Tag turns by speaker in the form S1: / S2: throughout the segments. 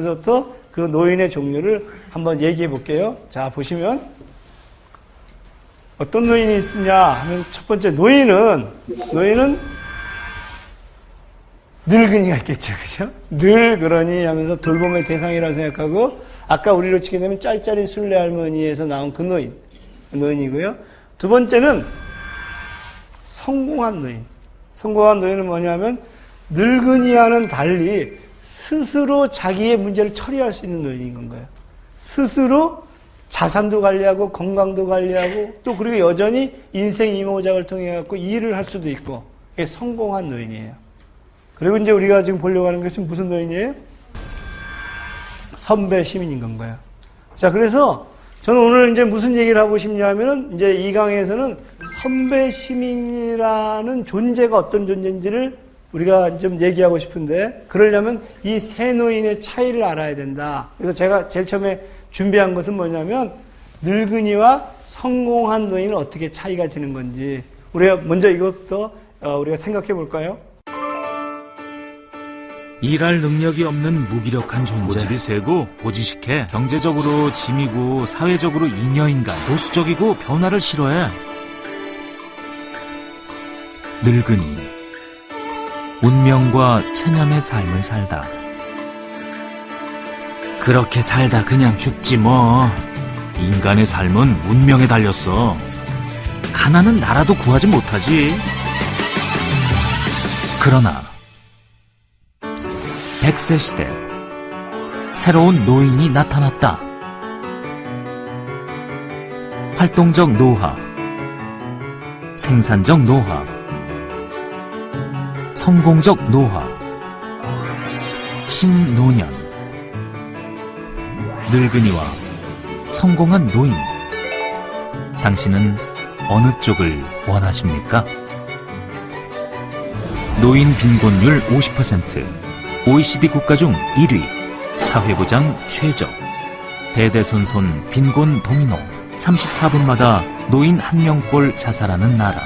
S1: 그래서부터 그 노인의 종류를 한번 얘기해 볼게요. 자, 보시면 어떤 노인이 있느냐 하면 첫 번째 노인은 늙은이가 있겠죠. 그죠? 늘 그러니 하면서 돌봄의 대상이라고 생각하고 아까 우리로 치게 되면 짤짤이 순례 할머니에서 나온 그 노인이고요. 두 번째는 성공한 노인. 성공한 노인은 뭐냐면 늙은이와는 달리 스스로 자기의 문제를 처리할 수 있는 노인인 건가요. 스스로 자산도 관리하고 건강도 관리하고 또 그리고 여전히 인생 이모작을 통해 갖고 일을 할 수도 있고 이게 성공한 노인이에요. 그리고 이제 우리가 지금 보려고 하는 것은 무슨 노인이에요? 선배 시민인 건가요. 자, 그래서 저는 오늘 이제 무슨 얘기를 하고 싶냐면은 이제 이 강의에서는 선배 시민이라는 존재가 어떤 존재인지를 우리가 좀 얘기하고 싶은데 그러려면 이 세 노인의 차이를 알아야 된다. 그래서 제가 제일 처음에 준비한 것은 뭐냐면 늙은이와 성공한 노인은 어떻게 차이가 지는 건지 우리가 먼저 이것부터 우리가 생각해 볼까요?
S2: 일할 능력이 없는 무기력한 존재. 고집이 세고 고지식해. 경제적으로 짐이고 사회적으로 잉여인간. 보수적이고 변화를 싫어해. 늙은이. 운명과 체념의 삶을 살다. 그렇게 살다 그냥 죽지 뭐. 인간의 삶은 운명에 달렸어. 가난은 나라도 구하지 못하지. 그러나 100세 시대 새로운 노인이 나타났다. 활동적 노화, 생산적 노화, 성공적 노화, 신노년. 늙은이와 성공한 노인. 당신은 어느 쪽을 원하십니까? 노인 빈곤율 50%, OECD 국가 중 1위, 사회부장 최저, 대대손손 빈곤 도미노, 34분마다 노인 1명꼴 자살하는 나라.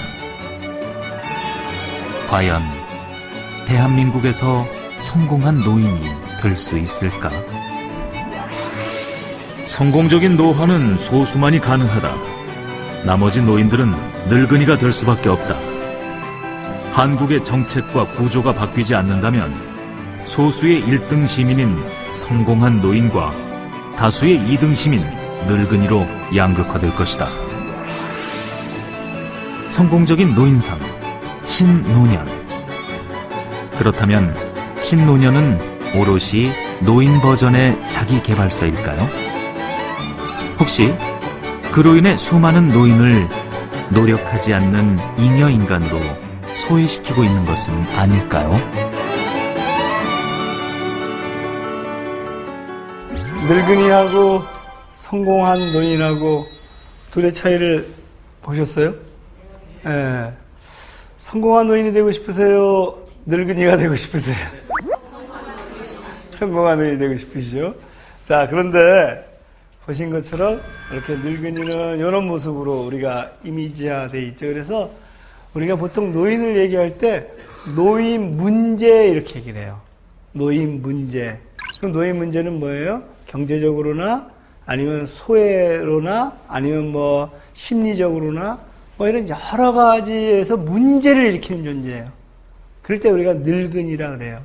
S2: 과연 대한민국에서 성공한 노인이 될 수 있을까? 성공적인 노화는 소수만이 가능하다. 나머지 노인들은 늙은이가 될 수밖에 없다. 한국의 정책과 구조가 바뀌지 않는다면 소수의 1등 시민인 성공한 노인과 다수의 2등 시민 늙은이로 양극화될 것이다. 성공적인 노인상, 신노년. 그렇다면 신노년은 오롯이 노인 버전의 자기계발서일까요? 혹시 그로 인해 수많은 노인을 노력하지 않는 잉여인간으로 소외시키고 있는 것은 아닐까요?
S1: 늙은이하고 성공한 노인하고 둘의 차이를 보셨어요? 예. 성공한 노인이 되고 싶으세요? 늙은이가 되고 싶으세요? 성공한 노인이 되고 싶으시죠? 자, 그런데 보신 것처럼 이렇게 늙은이는 이런 모습으로 우리가 이미지화되어 있죠. 그래서 우리가 보통 노인을 얘기할 때 노인 문제 이렇게 얘기를 해요. 노인 문제. 그럼 노인 문제는 뭐예요? 경제적으로나 아니면 소외로나 아니면 뭐 심리적으로나 뭐 이런 여러 가지에서 문제를 일으키는 존재예요. 그럴 때 우리가 늙은이라 그래요.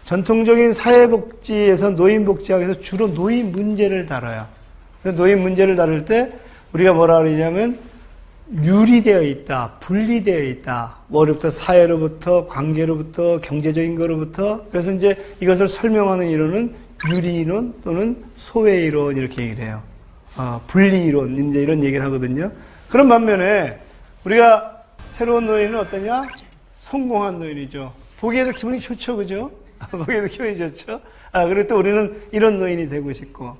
S1: 전통적인 사회복지에서 노인복지학에서 주로 노인 문제를 다뤄요. 그래서 노인 문제를 다룰 때 우리가 뭐라 그러냐면 유리되어 있다, 분리되어 있다. 뭐로부터 사회로부터, 관계로부터, 경제적인 거로부터. 그래서 이제 이것을 설명하는 이론은 유리이론 또는 소외이론 이렇게 얘기를 해요. 분리이론 이제 이런 얘기를 하거든요. 그런 반면에 우리가 새로운 노인은 어떠냐? 성공한 노인이죠. 보기에도 기분이 좋죠, 그죠? 보기에도 기분이 좋죠. 그리고 또 우리는 이런 노인이 되고 싶고.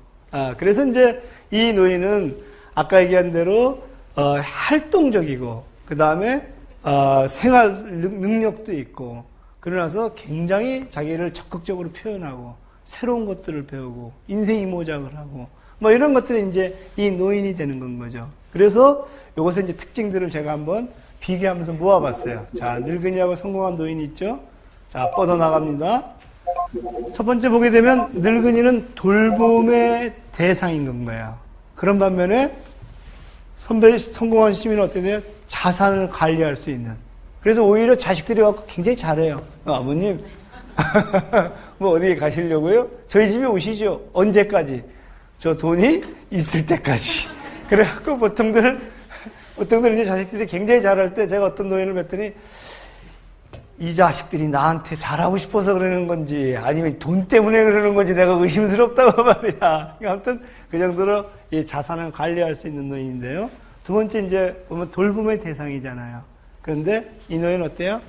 S1: 그래서 이제 이 노인은 아까 얘기한 대로 활동적이고 그 다음에 생활 능력도 있고 그러나서 굉장히 자기를 적극적으로 표현하고 새로운 것들을 배우고 인생 이모작을 하고 뭐 이런 것들이 이제 이 노인이 되는 건 거죠. 그래서 요것의 이제 특징들을 제가 한번 비교하면서 모아봤어요. 자, 늙은이하고 성공한 노인이 있죠. 자, 뻗어나갑니다. 첫 번째 보게 되면 늙은이는 돌봄의 대상인 건가요. 그런 반면에 성공한 시민은 어떻게 돼요? 자산을 관리할 수 있는. 그래서 오히려 자식들이 와서 굉장히 잘해요. 아버님, 뭐 어디 가시려고요? 저희 집에 오시죠. 언제까지? 저 돈이 있을 때까지. 그래갖고 보통들 이제 자식들이 굉장히 잘할 때 제가 어떤 노인을 뵀더니 이 자식들이 나한테 잘하고 싶어서 그러는 건지 아니면 돈 때문에 그러는 건지 내가 의심스럽다고 말이야. 아무튼 그 정도로 이 자산을 관리할 수 있는 노인인데요. 두 번째 이제 보면 돌봄의 대상이잖아요. 그런데 이 노인은 어때요?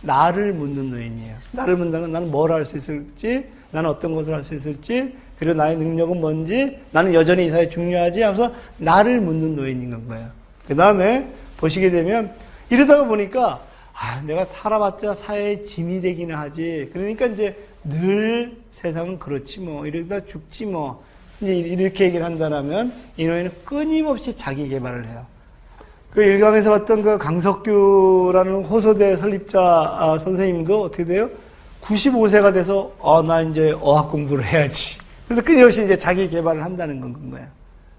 S1: 나를 묻는 노인이에요. 나를 묻는다는 건 나는 뭘 할 수 있을지, 나는 어떤 것을 할 수 있을지, 그리고 나의 능력은 뭔지, 나는 여전히 이 사회에 중요하지 하면서 나를 묻는 노인인 건 거예요. 그 다음에 보시게 되면 이러다가 보니까 내가 살아봤자 사회의 짐이 되기는 하지. 그러니까 이제 늘 세상은 그렇지 뭐. 이러다 죽지 뭐. 이제 이렇게 얘기를 한다면 이 노인은 끊임없이 자기 개발을 해요. 그 일강에서 봤던 그 강석규라는 호소대 설립자 선생님도 어떻게 돼요? 95세가 돼서 나 이제 어학 공부를 해야지. 그래서 끊임없이 이제 자기 개발을 한다는 건 거예요.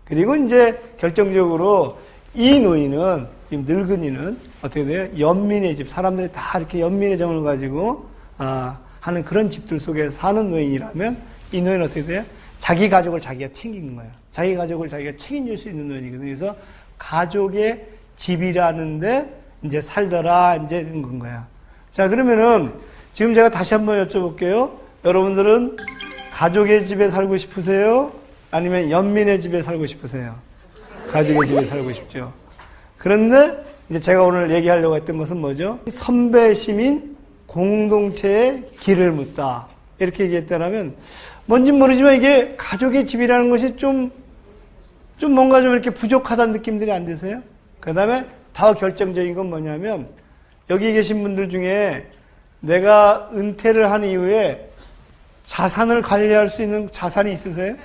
S1: 그리고 이제 결정적으로 이 노인은 지금 늙은이는 어떻게 돼요? 연민의 집, 사람들이 다 이렇게 연민의 정을 가지고 하는 그런 집들 속에 사는 노인이라면 이 노인은 어떻게 돼요? 자기 가족을 자기가 챙기는 거예요. 자기 가족을 자기가 책임질 수 있는 노인이거든요. 그래서 가족의 집이라는데 이제 살더라 이제 건 거야. 자, 그러면은 지금 제가 다시 한번 여쭤볼게요. 여러분들은 가족의 집에 살고 싶으세요? 아니면 연민의 집에 살고 싶으세요? 가족의 집에 살고 싶죠. 그런데 이제 제가 오늘 얘기하려고 했던 것은 뭐죠? 선배 시민 공동체의 길을 묻다. 이렇게 얘기했다면 뭔진 모르지만 이게 가족의 집이라는 것이 좀 뭔가 좀 이렇게 부족하다는 느낌들이 안 드세요? 그 다음에 더 결정적인 건 뭐냐면 여기 계신 분들 중에 내가 은퇴를 한 이후에 자산을 관리할 수 있는 자산이 있으세요?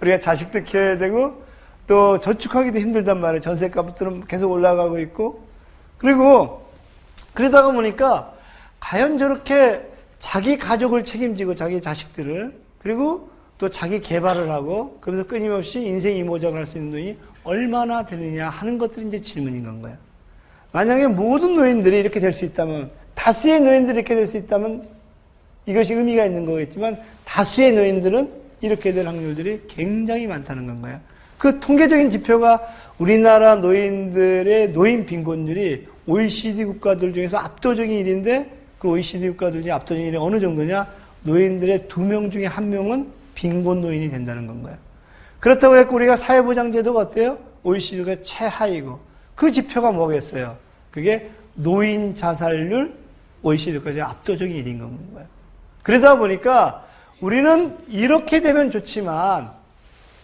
S1: 우리가 자식들 키워야 되고 또 저축하기도 힘들단 말이에요. 전세값들은 계속 올라가고 있고. 그리고 그러다가 보니까 과연 저렇게 자기 가족을 책임지고 자기 자식들을 그리고 또 자기 개발을 하고 그러면서 끊임없이 인생 이모작을 할 수 있는 노인이 얼마나 되느냐 하는 것들이 이제 질문인 건 거예요. 만약에 모든 노인들이 이렇게 될 수 있다면 다수의 노인들이 이렇게 될 수 있다면 이것이 의미가 있는 거겠지만 다수의 노인들은 이렇게 될 확률들이 굉장히 많다는 건 거예요. 그 통계적인 지표가 우리나라 노인들의 노인 빈곤율이 OECD 국가들 중에서 압도적인 일인데 그 OECD 국가들 중에 압도적인 일이 어느 정도냐? 노인들의 2명 중에 1명은 빈곤 노인이 된다는 건 거예요. 그렇다고 해서 우리가 사회보장제도가 어때요? OECD가 최하이고 그 지표가 뭐겠어요? 그게 노인 자살률 OECD까지 압도적인 일인 건 거예요. 그러다 보니까 우리는 이렇게 되면 좋지만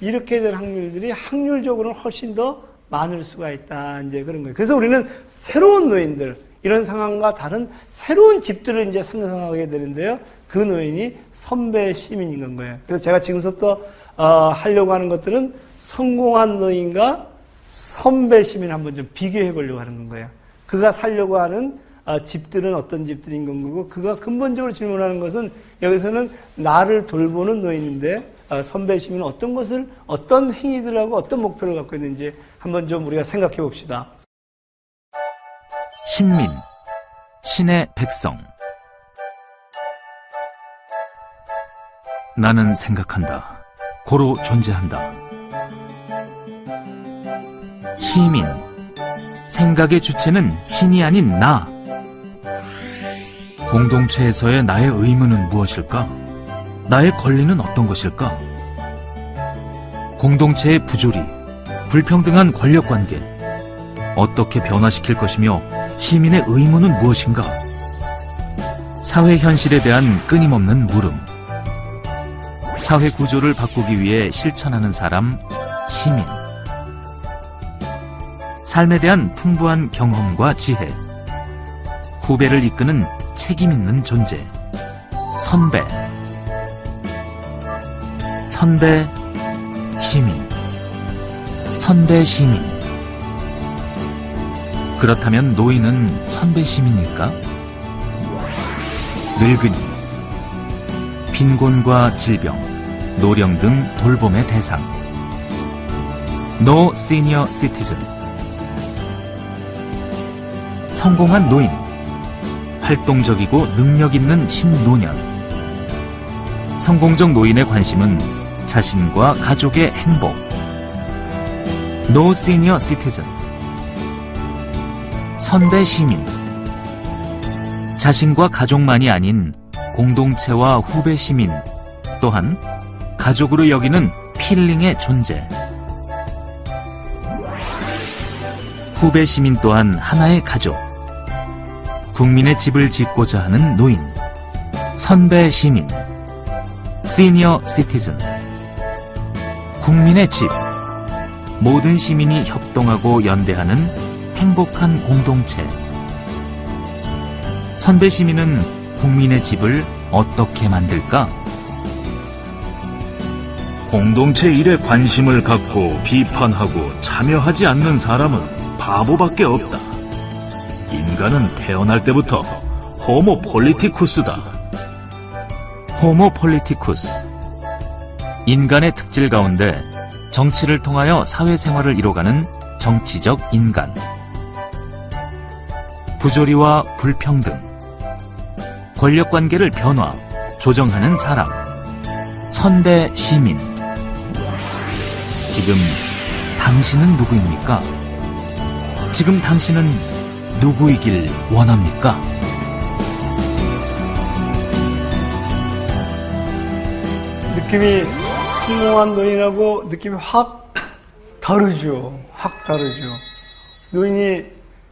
S1: 이렇게 된 확률들이 확률적으로는 훨씬 더 많을 수가 있다. 이제 그런 거예요. 그래서 우리는 새로운 노인들, 이런 상황과 다른 새로운 집들을 이제 상상하게 되는데요. 그 노인이 선배 시민인 건 거예요. 그래서 제가 지금부터 하려고 하는 것들은 성공한 노인과 선배 시민을 한번 좀 비교해 보려고 하는 거예요. 그가 살려고 하는 집들은 어떤 집들인 건 거고, 그가 근본적으로 질문하는 것은 여기서는 나를 돌보는 노인인데 선배 시민은 어떤 것을, 어떤 행위들하고 어떤 목표를 갖고 있는지 한번 좀 우리가 생각해 봅시다.
S2: 신민, 신의 백성. 나는 생각한다. 고로 존재한다. 시민, 생각의 주체는 신이 아닌 나. 공동체에서의 나의 의무는 무엇일까? 나의 권리는 어떤 것일까? 공동체의 부조리, 불평등한 권력관계, 어떻게 변화시킬 것이며 시민의 의무는 무엇인가? 사회 현실에 대한 끊임없는 물음. 사회 구조를 바꾸기 위해 실천하는 사람, 시민. 삶에 대한 풍부한 경험과 지혜. 후배를 이끄는 책임 있는 존재, 선배. 선배, 시민. 선배, 시민. 그렇다면 노인은 선배 시민일까? 늙은이, 빈곤과 질병, 노령 등 돌봄의 대상. No Senior Citizen. 성공한 노인, 활동적이고 능력 있는 신노년. 성공적 노인의 관심은 자신과 가족의 행복. No Senior Citizen. 선배 시민. 자신과 가족만이 아닌 공동체와 후배 시민, 또한 가족으로 여기는 필링의 존재. 후배 시민 또한 하나의 가족. 국민의 집을 짓고자 하는 노인. 선배 시민. 시니어 시티즌. 국민의 집. 모든 시민이 협동하고 연대하는 행복한 공동체. 선배 시민은 국민의 집을 어떻게 만들까?
S3: 공동체 일에 관심을 갖고 비판하고 참여하지 않는 사람은 바보밖에 없다. 인간은 태어날 때부터 호모 폴리티쿠스다.
S2: 호모 폴리티쿠스. 인간의 특질 가운데 정치를 통하여 사회생활을 이뤄가는 정치적 인간. 부조리와 불평등. 권력관계를 변화, 조정하는 사람. 선배 시민. 지금 당신은 누구입니까? 지금 당신은 누구이길 원합니까?
S1: 느낌이 성공한 노인하고 느낌이 확 다르죠. 확 다르죠. 노인이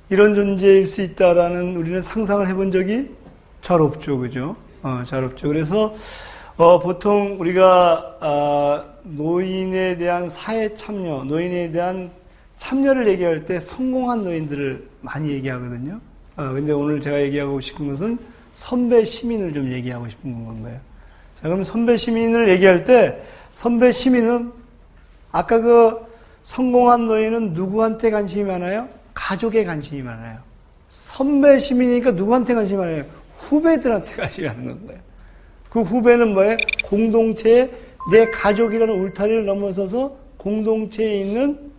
S1: 이런 존재일 수 있다라는 우리는 상상을 해본 적이 잘 없죠. 그죠? 잘 없죠. 그래서 보통 우리가 노인에 대한 사회 참여, 노인에 대한 참여를 얘기할 때 성공한 노인들을 많이 얘기하거든요. 근데 오늘 제가 얘기하고 싶은 것은 선배 시민을 좀 얘기하고 싶은 건가요? 자, 그럼 선배 시민을 얘기할 때 선배 시민은 아까 그 성공한 노인은 누구한테 관심이 많아요? 가족에 관심이 많아요. 선배 시민이니까 누구한테 관심이 많아요? 후배들한테 관심이 많은 거예요. 그 후배는 뭐예요? 공동체에 내 가족이라는 울타리를 넘어서서 공동체에 있는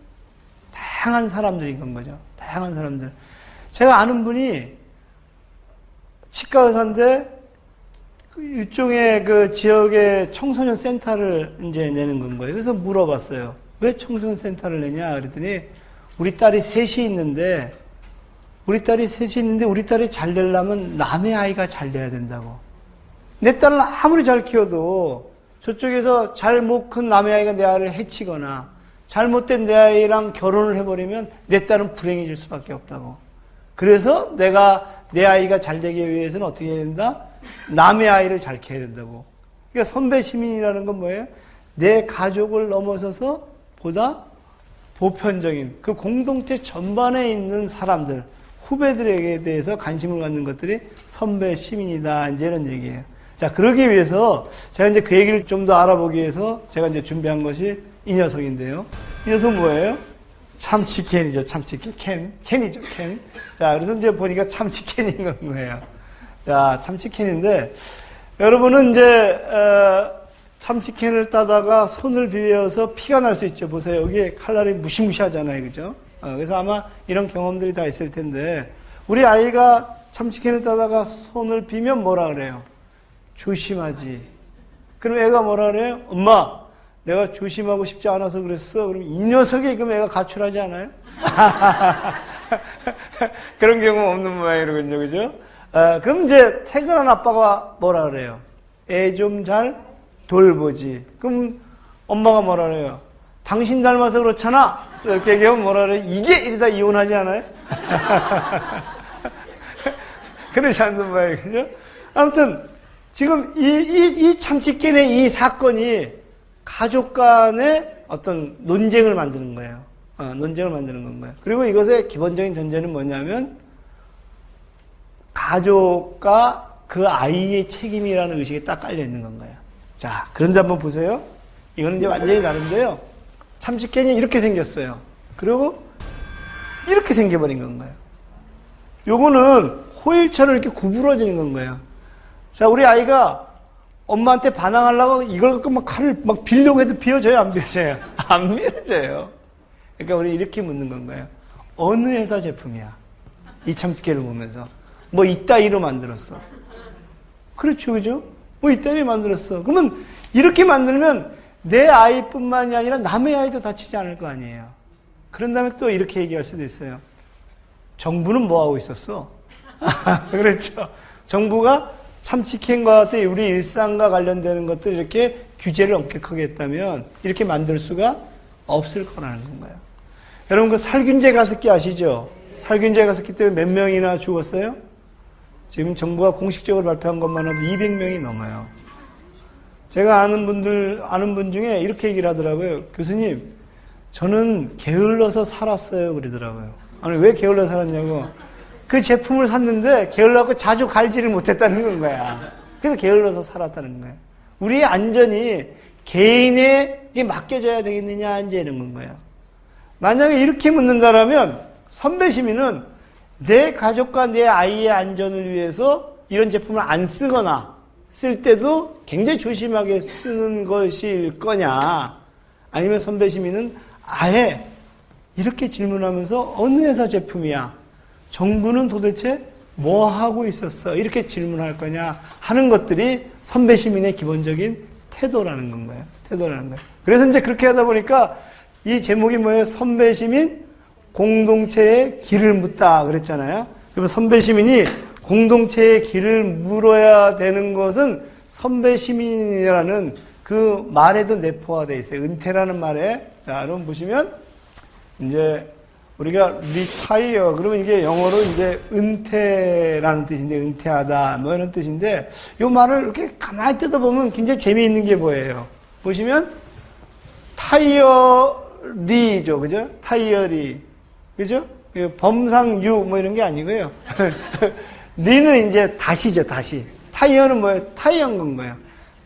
S1: 다양한 사람들인 건 거죠. 다양한 사람들. 제가 아는 분이 치과 의사인데 일종의 그 지역의 청소년 센터를 이제 내는 건 거예요. 그래서 물어봤어요. 왜 청소년 센터를 내냐? 그랬더니 우리 딸이 셋이 있는데 우리 딸이 잘 되려면 남의 아이가 잘 돼야 된다고. 내 딸을 아무리 잘 키워도 저쪽에서 잘 못 큰 남의 아이가 내 아이를 해치거나 잘못된 내 아이랑 결혼을 해버리면 내 딸은 불행해질 수밖에 없다고. 그래서 내가 내 아이가 잘 되기 위해서는 어떻게 해야 된다? 남의 아이를 잘 키워야 된다고. 그러니까 선배 시민이라는 건 뭐예요? 내 가족을 넘어서서 보다 보편적인 그 공동체 전반에 있는 사람들, 후배들에게 대해서 관심을 갖는 것들이 선배 시민이다. 이제 이런 얘기예요. 자, 그러기 위해서 제가 이제 그 얘기를 좀 더 알아보기 위해서 제가 이제 준비한 것이 이 녀석인데요. 이 녀석은 뭐예요? 참치캔이죠. 참치캔. 캔이죠. 캔. 자, 그래서 이제 보니까 참치캔인 거예요. 자, 참치캔인데 여러분은 이제 참치캔을 따다가 손을 비벼서 피가 날 수 있죠. 보세요. 여기에 칼날이 무시무시하잖아요. 그죠? 그래서 아마 이런 경험들이 다 있을 텐데 우리 아이가 참치캔을 따다가 손을 비면 뭐라 그래요? 조심하지. 그럼 애가 뭐라 그래요? 엄마, 내가 조심하고 싶지 않아서 그랬어. 그럼 이 녀석이 그럼 애가 가출하지 않아요? 그런 경우 없는 모양이로군요. 그죠? 그럼 이제 퇴근한 아빠가 뭐라 그래요? 애 좀 잘 돌보지. 그럼 엄마가 뭐라 그래요? 당신 닮아서 그렇잖아. 이렇게 얘기하면 뭐라 그래요? 이게 이러다 이혼하지 않아요? 그러지 않는 모양이에요. 그죠? 아무튼 지금 이 참치캔의 이 사건이 가족 간의 어떤 논쟁을 만드는 거예요. 논쟁을 만드는 건 거예요. 그리고 이것의 기본적인 전제는 뭐냐면 가족과 그 아이의 책임이라는 의식이 딱 깔려 있는 건 거예요. 자, 그런데 한번 보세요. 이거는 이제 완전히 다른데요. 참치캔이 이렇게 생겼어요. 그리고 이렇게 생겨버린 건 거예요. 요거는 호일처럼 이렇게 구부러지는 건 거예요. 자, 우리 아이가 엄마한테 반항하려고 이걸 갖고 막 칼을 막 빌려고 해도 비워져요, 안 비워져요? 안 비워져요. 그러니까 우리 이렇게 묻는 건가요? 어느 회사 제품이야? 이 참깨를 보면서. 뭐 이따위로 만들었어. 그렇죠, 그죠? 뭐 이따위로 만들었어. 그러면 이렇게 만들면 내 아이뿐만이 아니라 남의 아이도 다치지 않을 거 아니에요. 그런 다음에 또 이렇게 얘기할 수도 있어요. 정부는 뭐 하고 있었어? 그렇죠. 정부가 참치캔과 같은 우리 일상과 관련되는 것들 이렇게 규제를 엄격하게 했다면 이렇게 만들 수가 없을 거라는 건가요. 여러분 그 살균제 가습기 아시죠? 살균제 가습기 때문에 몇 명이나 죽었어요? 지금 정부가 공식적으로 발표한 것만 해도 200명이 넘어요. 제가 아는 분 중에 이렇게 얘기를 하더라고요. 교수님, 저는 게을러서 살았어요. 그러더라고요. 아니, 왜 게을러서 살았냐고. 그 제품을 샀는데 게을러갖고 자주 갈지를 못했다는 건 거야. 그래서 게을러서 살았다는 거야. 우리의 안전이 개인에게 맡겨져야 되겠느냐, 이제 이런 건 거야. 만약에 이렇게 묻는다라면 선배 시민은 내 가족과 내 아이의 안전을 위해서 이런 제품을 안 쓰거나 쓸 때도 굉장히 조심하게 쓰는 것일 거냐, 아니면 선배 시민은 아예 이렇게 질문하면서 어느 회사 제품이야? 정부는 도대체 뭐 하고 있었어? 이렇게 질문할 거냐 하는 것들이 선배 시민의 기본적인 태도라는 건가요? 태도라는 거예요. 그래서 이제 그렇게 하다 보니까 이 제목이 뭐예요? 선배 시민 공동체의 길을 묻다 그랬잖아요. 그러면 선배 시민이 공동체의 길을 물어야 되는 것은 선배 시민이라는 그 말에도 내포화되어 있어요. 은퇴라는 말에. 자, 여러분 보시면 이제 우리가 retire 그러면 이게 영어로 이제 은퇴라는 뜻인데, 은퇴하다 뭐 이런 뜻인데, 이 말을 이렇게 가만히 뜯어보면 굉장히 재미있는 게 뭐예요? 보시면 타이어리죠, 그죠? 타이어리, 그죠? 범상유 뭐 이런 게 아니고요. 리는 이제 다시죠, 다시. 타이어는 뭐예요? 타이어인 건 거예요.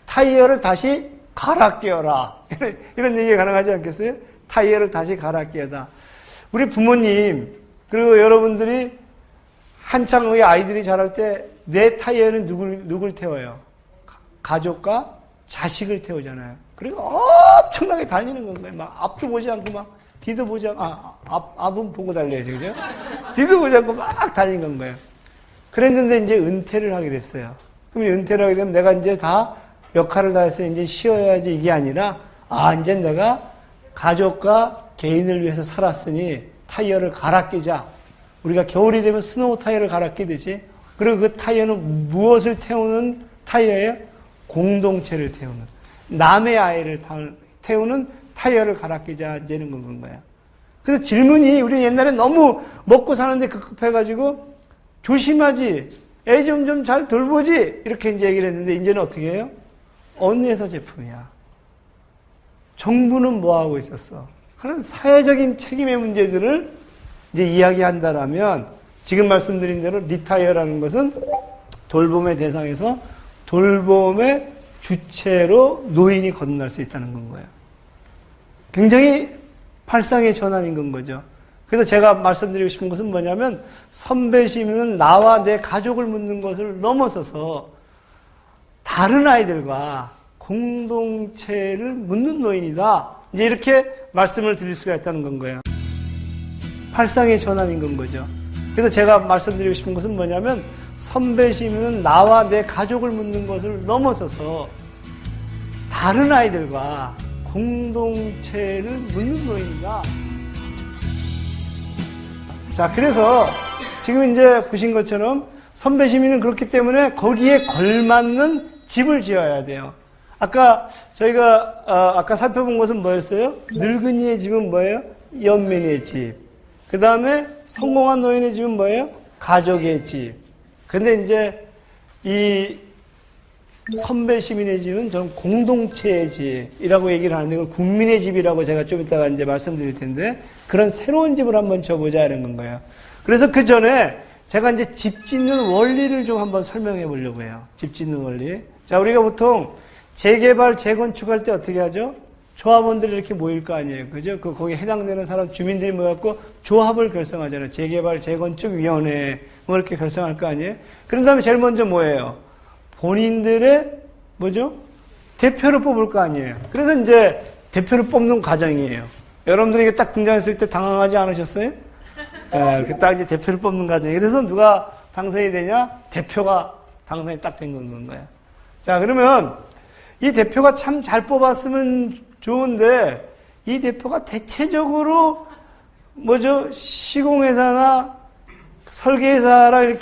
S1: 타이어를 다시 갈아 끼워라. 이런 얘기가 가능하지 않겠어요? 타이어를 다시 갈아 끼워다. 우리 부모님, 그리고 여러분들이 한창 우리 아이들이 자랄 때 내 타이어는 누굴 태워요? 가족과 자식을 태우잖아요. 그리고 엄청나게 달리는 건가요? 막 앞도 보지 않고 막 뒤도 보지 않고, 앞은 보고 달려야죠, 그죠? 뒤도 보지 않고 막 달린 건가요? 그랬는데 이제 은퇴를 하게 됐어요. 그럼 은퇴를 하게 되면 내가 이제 다 역할을 다 해서 이제 쉬어야지, 이게 아니라, 이제 내가 가족과 개인을 위해서 살았으니 타이어를 갈아 끼자. 우리가 겨울이 되면 스노우 타이어를 갈아 끼듯이. 그리고 그 타이어는 무엇을 태우는 타이어예요? 공동체를 태우는. 남의 아이를 태우는 타이어를 갈아 끼자. 이제는 건 거야. 그래서 질문이, 우리 옛날에 너무 먹고 사는데 급급해가지고 조심하지. 애 좀 잘 돌보지. 이렇게 이제 얘기를 했는데, 이제는 어떻게 해요? 어느 회사 제품이야? 정부는 뭐 하고 있었어? 하는 사회적인 책임의 문제들을 이제 이야기한다라면, 지금 말씀드린 대로 리타이어라는 것은 돌봄의 대상에서 돌봄의 주체로 노인이 거듭날 수 있다는 건 거예요. 굉장히 발상의 전환인 건 거죠. 그래서 제가 말씀드리고 싶은 것은 뭐냐면, 선배 시민은 나와 내 가족을 묻는 것을 넘어서서 다른 아이들과 공동체를 묻는 노인이다. 이제 이렇게 말씀을 드릴 수가 있다는 건 거예요. 발상의 전환인 건 거죠. 그래서 제가 말씀드리고 싶은 것은 뭐냐면, 선배 시민은 나와 내 가족을 묻는 것을 넘어서서 다른 아이들과 공동체를 묻는 노인이다. 자, 그래서 지금 이제 보신 것처럼 선배 시민은 그렇기 때문에 거기에 걸맞는 집을 지어야 돼요. 아까 저희가 아까 살펴본 것은 뭐였어요? 늙은이의 집은 뭐예요? 연민의 집. 그 다음에 성공한 노인의 집은 뭐예요? 가족의 집. 근데 이제 이 선배 시민의 집은 저는 공동체의 집이라고 얘기를 하는데, 그걸 국민의 집이라고 제가 좀 이따가 이제 말씀드릴 텐데, 그런 새로운 집을 한번 지어보자 이런 건 거예요. 그래서 그 전에 제가 이제 집 짓는 원리를 좀 한번 설명해 보려고 해요. 집 짓는 원리. 자, 우리가 보통 재개발, 재건축할 때 어떻게 하죠? 조합원들이 이렇게 모일 거 아니에요. 그죠? 거기에 해당되는 사람, 주민들이 모여갖고 조합을 결성하잖아요. 재개발, 재건축위원회, 뭐 이렇게 결성할 거 아니에요? 그런 다음에 제일 먼저 뭐예요? 본인들의 뭐죠? 대표를 뽑을 거 아니에요. 그래서 이제 대표를 뽑는 과정이에요. 여러분들이 이게 딱 등장했을 때 당황하지 않으셨어요? 이렇게 딱 이제 대표를 뽑는 과정이에요. 그래서 누가 당선이 되냐? 대표가 당선이 딱 된 건가요. 자, 그러면 이 대표가 참 잘 뽑았으면 좋은데 이 대표가 대체적으로 뭐죠? 시공회사나 설계회사랑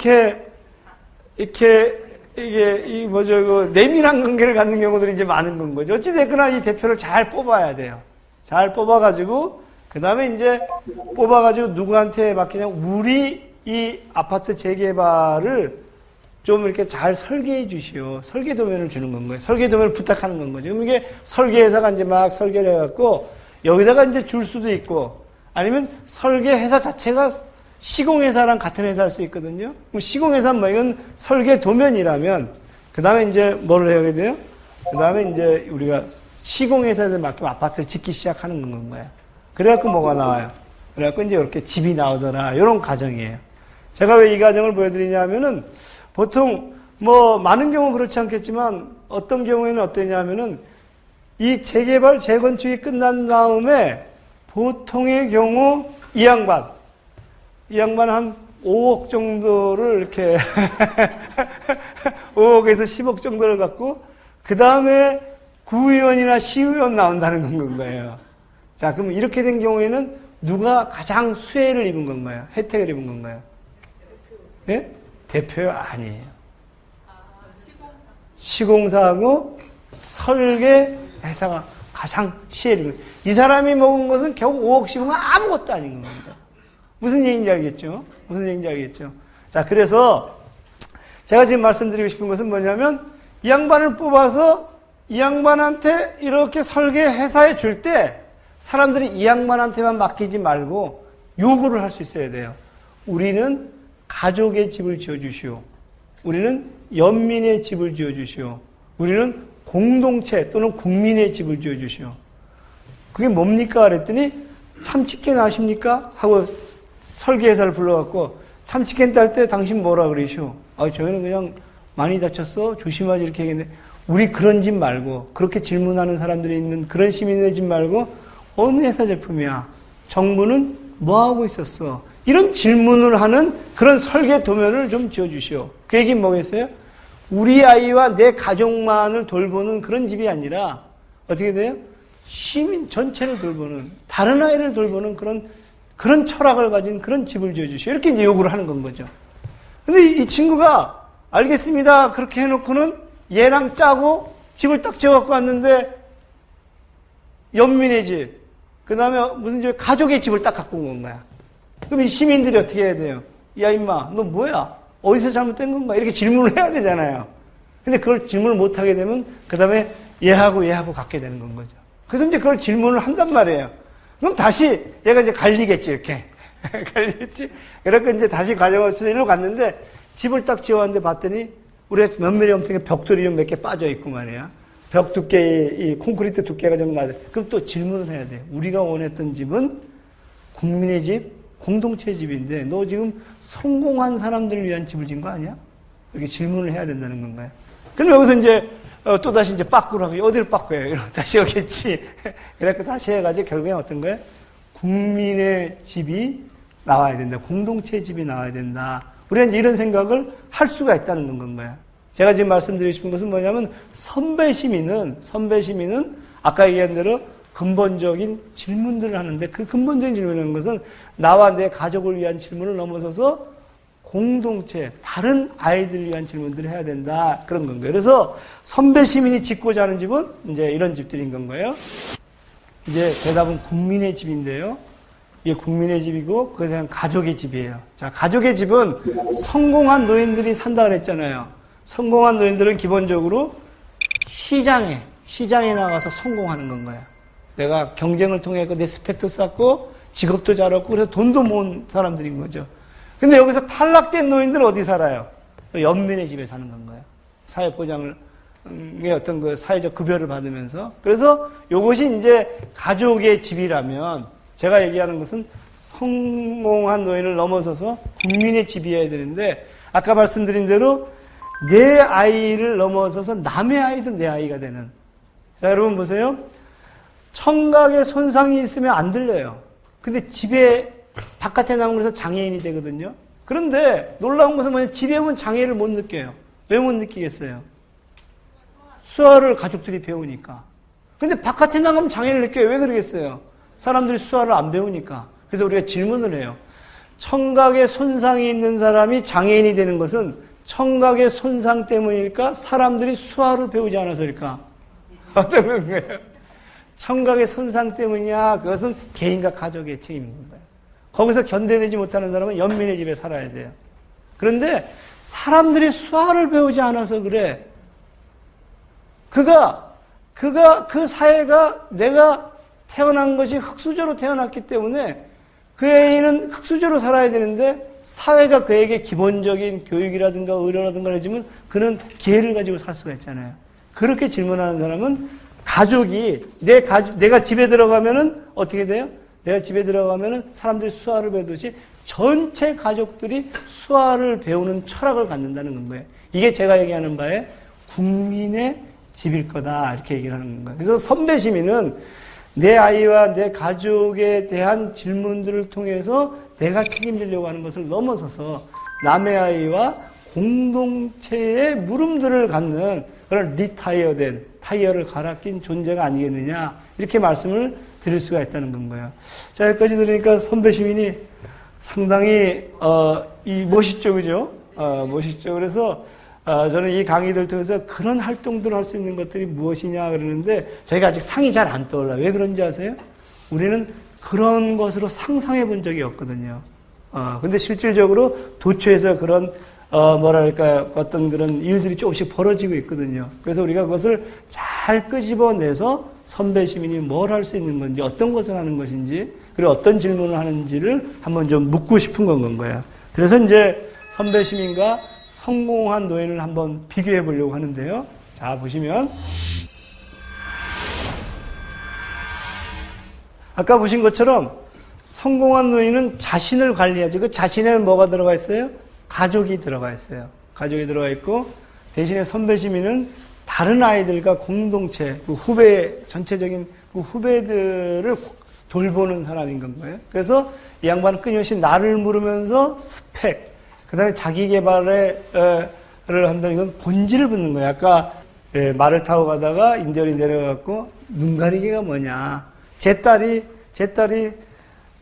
S1: 이게 이 뭐죠? 그 내밀한 관계를 갖는 경우들이 이제 많은 건 거죠. 어찌됐거나 이 대표를 잘 뽑아야 돼요. 잘 뽑아가지고 그 다음에 이제 뽑아가지고 누구한테 맡기냐? 우리 이 아파트 재개발을 좀 이렇게 잘 설계해 주시오. 설계 도면을 주는 건 거예요. 설계 도면을 부탁하는 건 거죠. 그럼 이게 설계회사가 이제 막 설계를 해갖고 여기다가 이제 줄 수도 있고 아니면 설계회사 자체가 시공회사랑 같은 회사 할 수 있거든요. 그럼 시공회사는 뭐 이건 설계 도면이라면 그 다음에 이제 뭐를 해야 돼요? 그 다음에 이제 우리가 시공회사에 맡기면 아파트를 짓기 시작하는 건 거예요. 그래갖고 뭐가 나와요? 그래갖고 이제 이렇게 집이 나오더라. 이런 과정이에요. 제가 왜 이 과정을 보여드리냐면은 보통 뭐 많은 경우 그렇지 않겠지만 어떤 경우에는 어떠냐면은 이 재개발 재건축이 끝난 다음에 보통의 경우 이 양반 한 5억 정도를 이렇게 5억에서 10억 정도를 갖고 그 다음에 구의원이나 시의원 나온다는 건 거예요. 자, 그럼 이렇게 된 경우에는 누가 가장 수혜를 입은 건가요? 혜택을 입은 건가요? 예? 대표요? 아니에요. 시공사하고 설계회사가 가장 시혜를 입은. 이 사람이 먹은 것은 겨우 5억 10억은 아무것도 아닌 겁니다. 무슨 얘기인지 알겠죠? 무슨 얘기인지 알겠죠? 자, 그래서 제가 지금 말씀드리고 싶은 것은 뭐냐면 이 양반을 뽑아서 이 양반한테 이렇게 설계회사에 줄 때 사람들이 이 양반한테만 맡기지 말고 요구를 할 수 있어야 돼요. 우리는 가족의 집을 지어주시오. 우리는 연민의 집을 지어주시오. 우리는 공동체 또는 국민의 집을 지어주시오. 그게 뭡니까? 그랬더니 참치캔 아십니까? 하고 설계회사를 불러갖고 참치캔 딸 때 당신 뭐라 그러시오? 저희는 그냥 많이 다쳤어? 조심하지 이렇게 얘기했는데 우리 그런 집 말고 그렇게 질문하는 사람들이 있는 그런 시민의 집 말고 어느 회사 제품이야? 정부는 뭐 하고 있었어? 이런 질문을 하는 그런 설계 도면을 좀 지어주시오. 그 얘기는 뭐겠어요? 우리 아이와 내 가족만을 돌보는 그런 집이 아니라 어떻게 돼요? 시민 전체를 돌보는 다른 아이를 돌보는 그런 철학을 가진 그런 집을 지어주시오. 이렇게 이제 요구를 하는 건 거죠. 근데 이 친구가 알겠습니다. 그렇게 해놓고는 얘랑 짜고 집을 딱 지어갖고 왔는데 연민의 집, 그 다음에 무슨 집, 가족의 집을 딱 갖고 온 거야. 그럼 이 시민들이 어떻게 해야 돼요? 야, 임마, 너 뭐야? 어디서 잘못된 건가? 이렇게 질문을 해야 되잖아요. 근데 그걸 질문을 못 하게 되면, 그 다음에 얘하고 갖게 되는 건 거죠. 그래서 이제 그걸 질문을 한단 말이에요. 그럼 다시 얘가 이제 갈리겠지, 이렇게. 갈리겠지? 그래서 이제 다시 과정을 거쳐서 일로 갔는데, 집을 딱 지어왔는데 봤더니, 우리가 면밀히 엄청 벽돌이 좀 몇 개 빠져 있고 말이야. 벽 두께, 이 콘크리트 두께가 좀 낮아. 그럼 또 질문을 해야 돼. 우리가 원했던 집은 국민의 집, 공동체 집인데 너 지금 성공한 사람들을 위한 집을 지은 거 아니야? 이렇게 질문을 해야 된다는 건가요? 그럼 여기서 이제 또다시 이제 빠꾸라고 어디를 빠꾸해요? 이러면 다시 오겠지. 그래서 다시 해가지고 결국에 어떤 거예요? 국민의 집이 나와야 된다. 공동체 집이 나와야 된다. 우리가 이제 이런 생각을 할 수가 있다는 건가요? 제가 지금 말씀드리고 싶은 것은 뭐냐면 선배 시민은 아까 얘기한 대로 근본적인 질문들을 하는데 그 근본적인 질문이라는 것은 나와 내 가족을 위한 질문을 넘어서서 공동체, 다른 아이들을 위한 질문들을 해야 된다. 그런 건가요. 그래서 선배 시민이 짓고자 하는 집은 이제 이런 집들인 건가요. 이제 대답은 국민의 집인데요. 이게 국민의 집이고 그에 대한 가족의 집이에요. 자, 가족의 집은 성공한 노인들이 산다 그랬잖아요. 성공한 노인들은 기본적으로 시장에 나가서 성공하는 건가요. 내가 경쟁을 통해 내 스펙도 쌓고 직업도 잘 얻고 그래서 돈도 모은 사람들인 거죠. 근데 여기서 탈락된 노인들은 어디 살아요? 연민의 집에 사는 건가요. 사회보장을 어떤 그 사회적 급여를 받으면서. 그래서 이것이 이제 가족의 집이라면 제가 얘기하는 것은 성공한 노인을 넘어서서 국민의 집이어야 되는데 아까 말씀드린 대로 내 아이를 넘어서서 남의 아이도 내 아이가 되는. 자, 여러분 보세요. 청각에 손상이 있으면 안 들려요. 근데 집에 바깥에 나온 곳에서 장애인이 되거든요. 그런데 놀라운 것은 뭐냐면 집에 오면 장애를 못 느껴요. 왜 못 느끼겠어요? 수화를 가족들이 배우니까. 근데 바깥에 나가면 장애를 느껴요. 왜 그러겠어요? 사람들이 수화를 안 배우니까. 그래서 우리가 질문을 해요. 청각에 손상이 있는 사람이 장애인이 되는 것은 청각의 손상 때문일까? 사람들이 수화를 배우지 않아서일까? 어떤 거예요? 청각의 손상 때문이냐? 그것은 개인과 가족의 책임인 거예요. 거기서 견뎌내지 못하는 사람은 연민의 집에 살아야 돼요. 그런데 사람들이 수화를 배우지 않아서 그래. 그 사회가 내가 태어난 것이 흙수저로 태어났기 때문에 그 애인은 흙수저로 살아야 되는데 사회가 그에게 기본적인 교육이라든가 의료라든가 해주면 그는 기회를 가지고 살 수가 있잖아요. 그렇게 질문하는 사람은 가족이 내가 집에 들어가면은 어떻게 돼요? 내가 집에 들어가면은 사람들이 수화를 배우듯이 전체 가족들이 수화를 배우는 철학을 갖는다는 거예요. 이게 제가 얘기하는 바에 국민의 집일 거다 이렇게 얘기를 하는 거예요. 그래서 선배 시민은 내 아이와 내 가족에 대한 질문들을 통해서 내가 책임지려고 하는 것을 넘어서서 남의 아이와 공동체의 물음들을 갖는 그런 리타이어된 타이어를 갈아 낀 존재가 아니겠느냐 이렇게 말씀을 드릴 수가 있다는 건 거예요. 자, 여기까지 들으니까 선배 시민이 상당히 멋있죠, 그죠? 멋있죠. 그래서 저는 이 강의들 통해서 그런 활동들을 할 수 있는 것들이 무엇이냐 그러는데 저희가 아직 상이 잘 안 떠올라요. 왜 그런지 아세요? 우리는 그런 것으로 상상해 본 적이 없거든요. 근데 실질적으로 도처에서 그런 어떤 그런 일들이 조금씩 벌어지고 있거든요. 그래서 우리가 그것을 잘 끄집어내서 선배 시민이 뭘 할 수 있는 건지, 어떤 것을 하는 것인지, 그리고 어떤 질문을 하는지를 한번 좀 묻고 싶은 건 거예요. 그래서 이제 선배 시민과 성공한 노인을 한번 비교해 보려고 하는데요. 자, 보시면. 아까 보신 것처럼 성공한 노인은 자신을 관리하죠. 그 자신에는 뭐가 들어가 있어요? 가족이 들어가 있어요. 가족이 들어가 있고 대신에 선배 시민은 다른 아이들과 공동체, 그 후배, 전체적인 그 후배들을 돌보는 사람인 건 거예요. 그래서 이 양반은 끊임없이 나를 물으면서 스펙, 그 다음에 자기 개발을 한다는 건 본질을 묻는 거예요. 아까 말을 타고 가다가 인디언이 내려가고 눈 가리개가 뭐냐. 제 딸이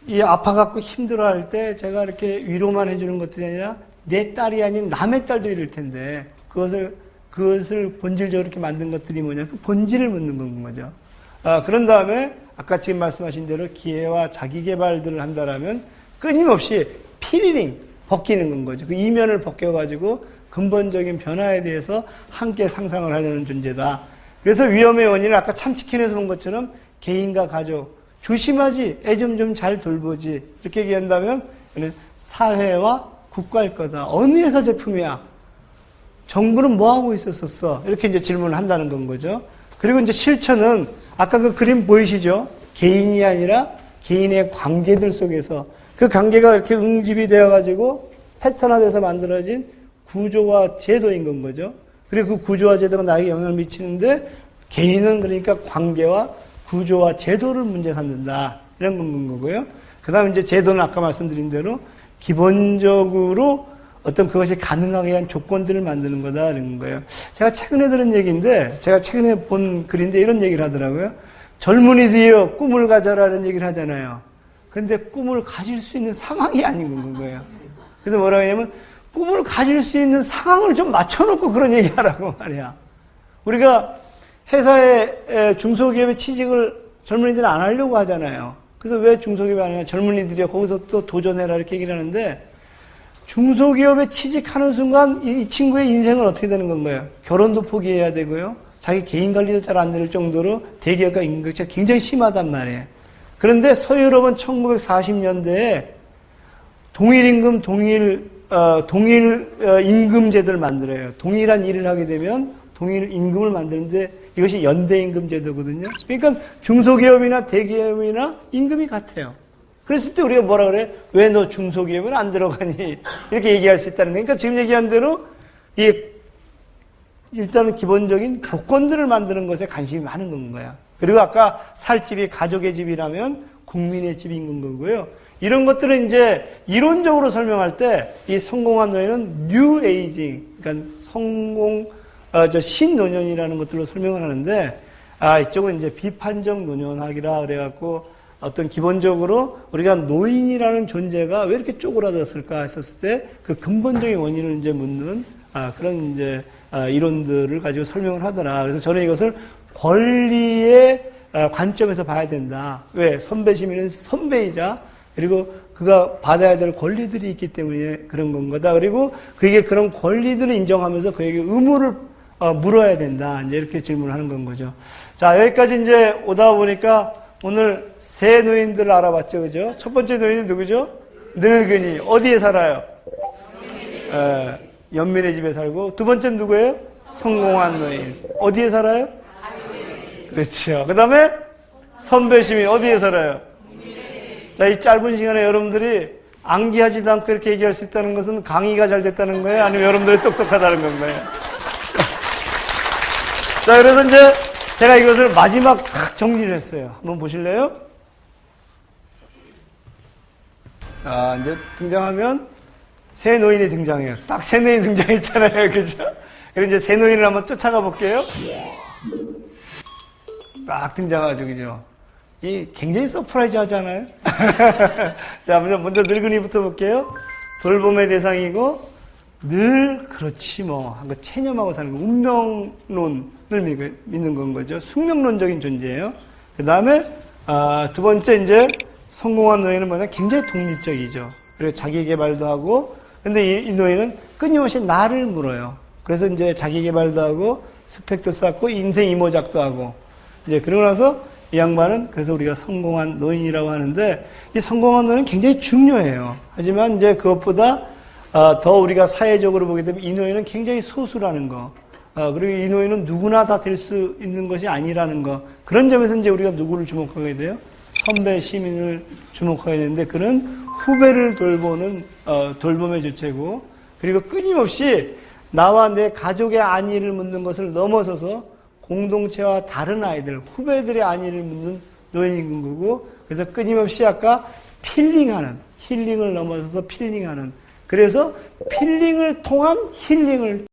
S1: 이 아파갖고 힘들어할 때 제가 이렇게 위로만 해주는 것들이 아니라 내 딸이 아닌 남의 딸도 이럴 텐데 그것을 본질적으로 이렇게 만든 것들이 뭐냐. 그 본질을 묻는 건 거죠. 그런 다음에 아까 지금 말씀하신 대로 기회와 자기 개발들을 한다라면 끊임없이 필링, 벗기는 건 거죠. 그 이면을 벗겨가지고 근본적인 변화에 대해서 함께 상상을 하려는 존재다. 그래서 위험의 원인을 아까 참치킨에서 본 것처럼 개인과 가족, 조심하지, 애 좀 잘 돌보지. 이렇게 얘기한다면 사회와 국가일 거다. 어느 회사 제품이야? 정부는 뭐 하고 있었었어? 이렇게 이제 질문을 한다는 건 거죠. 그리고 이제 실천은 아까 그 그림 보이시죠? 개인이 아니라 개인의 관계들 속에서 그 관계가 이렇게 응집이 되어가지고 패턴화돼서 만들어진 구조와 제도인 건 거죠. 그리고 그 구조와 제도가 나에게 영향을 미치는데 개인은 그러니까 관계와 구조와 제도를 문제 삼는다. 이런 건 거고요. 그 다음에 이제 제도는 아까 말씀드린 대로 기본적으로 어떤 그것이 가능하게 한 조건들을 만드는 거다. 이런 거예요. 제가 최근에 들은 얘기인데, 제가 최근에 본 글인데 이런 얘기를 하더라고요. 젊은이들이여 꿈을 가져라는 얘기를 하잖아요. 근데 꿈을 가질 수 있는 상황이 아닌 거예요. 그래서 뭐라고 하냐면 꿈을 가질 수 있는 상황을 좀 맞춰놓고 그런 얘기 하라고 말이야. 우리가 회사에 중소기업에 취직을 젊은이들은 안 하려고 하잖아요. 그래서 왜 중소기업에 안 하냐. 젊은이들이 거기서 또 도전해라 이렇게 얘기를 하는데 중소기업에 취직하는 순간 이 친구의 인생은 어떻게 되는 건가요? 결혼도 포기해야 되고요. 자기 개인 관리도 잘 안 될 정도로 대기업과 임금격차가 굉장히 심하단 말이에요. 그런데 서유럽은 1940년대에 동일임금, 동일 임금 제도를 만들어요. 동일한 일을 하게 되면 동일 임금을 만드는데 이것이 연대임금 제도거든요. 그러니까 중소기업이나 대기업이나 임금이 같아요. 그랬을 때 우리가 뭐라 그래? 왜 너 중소기업은 안 들어가니? 이렇게 얘기할 수 있다는 거니까 지금 얘기한 대로 이 일단은 기본적인 조건들을 만드는 것에 관심이 많은 건 거야. 그리고 아까 살 집이 가족의 집이라면 국민의 집인 거고요. 이런 것들을 이제 이론적으로 설명할 때 이 성공한 노예는 뉴 에이징, 그러니까 신노년이라는 것들로 설명을 하는데, 이쪽은 이제 비판적 노년학이라 그래갖고 어떤 기본적으로 우리가 노인이라는 존재가 왜 이렇게 쪼그라들었을까 했었을 때 그 근본적인 원인을 이제 묻는 그런 이제 이론들을 가지고 설명을 하더라. 그래서 저는 이것을 권리의 관점에서 봐야 된다. 왜? 선배 시민은 선배이자 그리고 그가 받아야 될 권리들이 있기 때문에 그런 건 거다. 그리고 그에게 그런 권리들을 인정하면서 그에게 의무를 물어야 된다. 이제 이렇게 질문을 하는 건 거죠. 자, 여기까지 이제 오다 보니까 오늘 세 노인들을 알아봤죠. 그죠? 첫 번째 노인은 누구죠? 늙은이. 어디에 살아요? 연민의 집에 살고. 두 번째는 누구예요? 성공한 노인. 어디에 살아요? 그렇죠. 그 다음에 선배 시민. 어디에 살아요? 자, 이 짧은 시간에 여러분들이 암기하지도 않고 이렇게 얘기할 수 있다는 것은 강의가 잘 됐다는 거예요? 아니면 여러분들이 똑똑하다는 건가요? 자, 그래서 이제 제가 이것을 마지막 탁 정리를 했어요. 한번 보실래요? 자, 이제 등장하면 새 노인이 등장해요. 딱 새 노인이 등장했잖아요. 그죠? 그래서 이제 새 노인을 한번 쫓아가 볼게요. 딱 등장하죠. 그죠? 이 굉장히 서프라이즈 하잖아요. 자, 먼저 늙은이부터 볼게요. 돌봄의 대상이고, 늘 그렇지 뭐 하고 체념하고 사는 거, 운명론을 믿는 건 거죠. 숙명론적인 존재예요. 그 다음에 두 번째 이제 성공한 노예는 뭐냐, 굉장히 독립적이죠. 그리고 자기 개발도 하고, 근데 이 노예는 끊임없이 나를 물어요. 그래서 이제 자기 개발도 하고 스펙도 쌓고 인생 이모작도 하고, 이제 그러고 나서 이 양반은 그래서 우리가 성공한 노인이라고 하는데, 이 성공한 노인은 굉장히 중요해요. 하지만 이제 그것보다 더 우리가 사회적으로 보게 되면 이 노예는 굉장히 소수라는 거, 그리고 이 노예는 누구나 다 될 수 있는 것이 아니라는 거, 그런 점에서 이제 우리가 누구를 주목하게 돼요? 선배 시민을 주목하게 되는데, 그는 후배를 돌보는 돌봄의 주체고, 그리고 끊임없이 나와 내 가족의 안위를 묻는 것을 넘어서서 공동체와 다른 아이들, 후배들의 안위를 묻는 노인인 거고, 그래서 끊임없이 아까 힐링을 넘어서서 필링하는, 그래서 필링을 통한 힐링을